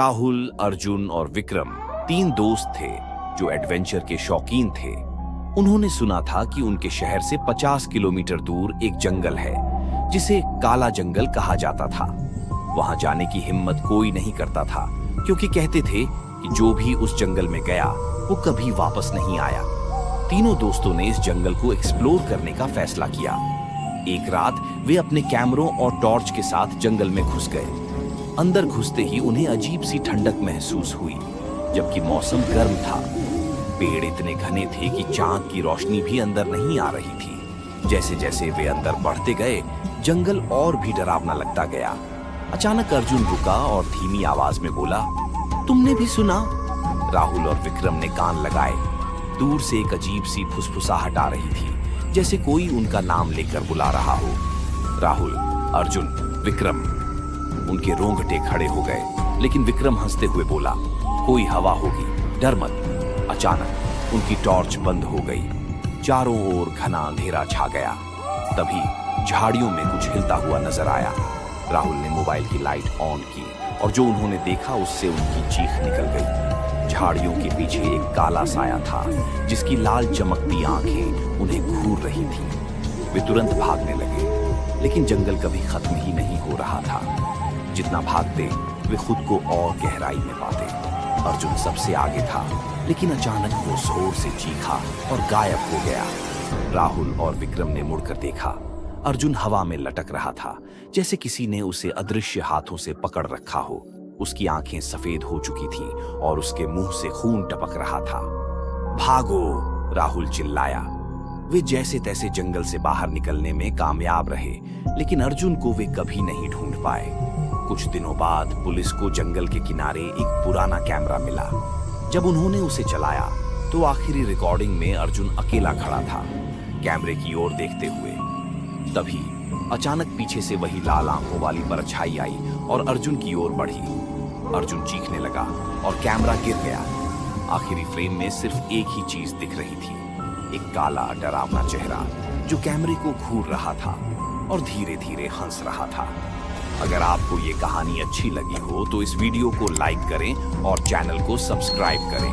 राहुल, अर्जुन और विक्रम 3 दोस्त थे जो एडवेंचर के शौकीन थे। उन्होंने सुना था कि उनके शहर से 50 किलोमीटर दूर एक जंगल है जिसे काला जंगल कहा जाता था। वहां जाने की हिम्मत कोई नहीं करता था क्योंकि कहते थे कि जो भी उस जंगल में गया वो कभी वापस नहीं आया। तीनों दोस्तों ने इस जंगल को एक्सप्लोर करने का फैसला किया। एक रात वे अपने कैमरों और टॉर्च के साथ जंगल में घुस गए। अंदर घुसते ही उन्हें अजीब सी ठंडक महसूस हुई, जबकि मौसम गर्म था। पेड़ इतने घने थे कि चांद की रोशनी भी अंदर नहीं आ रही थी। जैसे जैसे वे अंदर बढ़ते गए, जंगल और भी डरावना लगता गया। अचानक अर्जुन रुका और धीमी आवाज में बोला, तुमने भी सुना? राहुल और विक्रम ने कान लगाए। दूर से एक अजीब सी फुसफुसाहट आ रही थी, जैसे कोई उनका नाम लेकर बुला रहा हो। राहुल, अर्जुन, विक्रम। उनके रोंगटे खड़े हो गए, लेकिन विक्रम हंसते हुए बोला, कोई हवा होगी, डर मत। अचानक उनकी टॉर्च बंद हो गई। चारों ओर घना अंधेरा छा गया। तभी झाड़ियों में कुछ हिलता हुआ नजर आया। राहुल ने मोबाइल की लाइट ऑन की और जो उन्होंने देखा उससे उनकी चीख निकल गई। झाड़ियों के पीछे एक काला साया था जिसकी लाल चमकती आंखें उन्हें घूर रही थीं। वे तुरंत भागने लगे, लेकिन जंगल कभी खत्म ही नहीं हो रहा था। जितना भागते वे खुद को और गहराई में पाते। अर्जुन सबसे आगे था, लेकिन अचानक वो जोर से चीखा और गायब हो गया। राहुल और विक्रम ने मुड़कर देखा। अर्जुन हवा में लटक रहा था, जैसे किसी ने उसे अदृश्य हाथों से पकड़ रखा हो। उसकी आंखें सफेद हो चुकी थीं और उसके मुंह से खून टपक रहा था। भागो! राहुल चिल्लाया। वे जैसे तैसे जंगल से बाहर निकलने में कामयाब रहे, लेकिन अर्जुन को वे कभी नहीं ढूंढ पाए। कुछ दिनों बाद पुलिस को जंगल के किनारे एक पुराना कैमरा मिला। जब उन्होंने उसे चलाया तो आखिरी रिकॉर्डिंग में अर्जुन अकेला खड़ा था, कैमरे की ओर देखते हुए। तभी अचानक पीछे से वही लाल आंखों वाली परछाई आई और अर्जुन की ओर बढ़ी। अर्जुन चीखने लगा और कैमरा गिर गया। आखिरी फ्रेम में सिर्फ एक ही चीज दिख रही थी, एक काला डरावना चेहरा जो कैमरे को घूर रहा था और धीरे धीरे हंस रहा था। अगर आपको ये कहानी अच्छी लगी हो तो इस वीडियो को लाइक करें और चैनल को सब्सक्राइब करें।